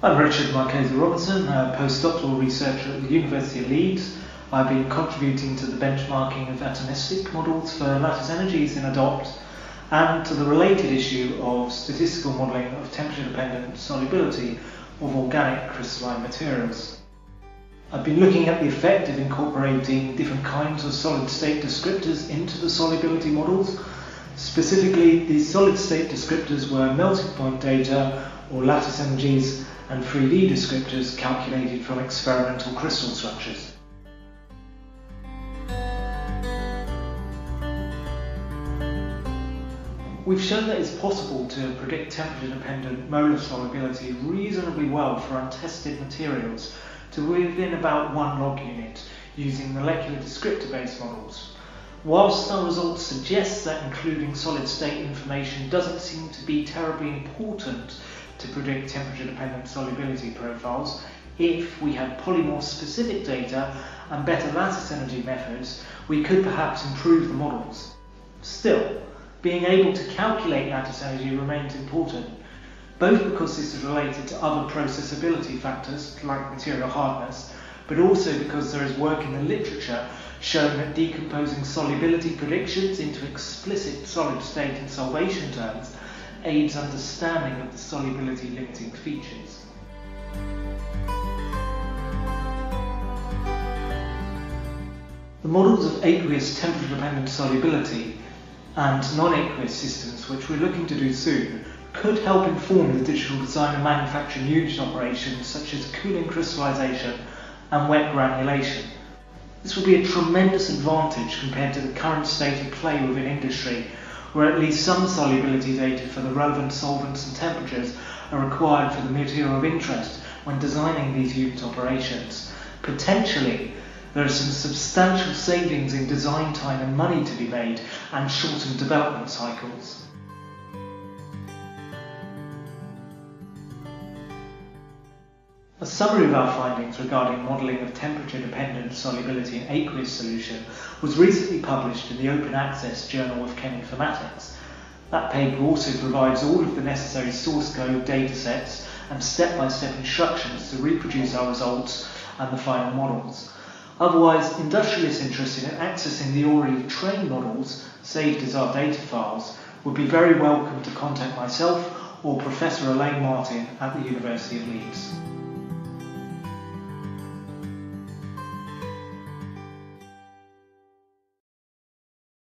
I'm Marchese Robinson, a post-doctoral researcher at the University of Leeds. I've been contributing to the benchmarking of atomistic models for lattice energies in ADDoPT and to the related issue of statistical modelling of temperature-dependent solubility of organic crystalline materials. I've been looking at the effect of incorporating different kinds of solid-state descriptors into the solubility models. Specifically, these solid-state descriptors were melting point data or lattice energies and 3D descriptors calculated from experimental crystal structures. We've shown that it's possible to predict temperature-dependent molar solubility reasonably well for untested materials to within about 1 log unit using molecular descriptor-based models. Whilst our results suggest that including solid-state information doesn't seem to be terribly important to predict temperature-dependent solubility profiles, if we had polymorph-specific data and better lattice energy methods, we could perhaps improve the models. Still, being able to calculate lattice energy remains important, both because this is related to other processability factors like material hardness, but also because there is work in the literature showing that decomposing solubility predictions into explicit solid state and solvation terms aids understanding of the solubility limiting features. The models of aqueous temperature-dependent solubility and non-aqueous systems, which we're looking to do soon, could help inform the digital design and manufacturing unit operations such as cooling crystallization and wet granulation. This would be a tremendous advantage compared to the current state of play within industry, where at least some solubility data for the relevant solvents and temperatures are required for the material of interest when designing these unit operations. Potentially, there are some substantial savings in design time and money to be made and shortened development cycles. A summary of our findings regarding modelling of temperature-dependent solubility in aqueous solution was recently published in the Open Access Journal of Cheminformatics. That paper also provides all of the necessary source code, datasets and step-by-step instructions to reproduce our results and the final models. Otherwise, industrialists interested in accessing the already trained models, saved as our data files, would be very welcome to contact myself or Professor Elaine Martin at the University of Leeds.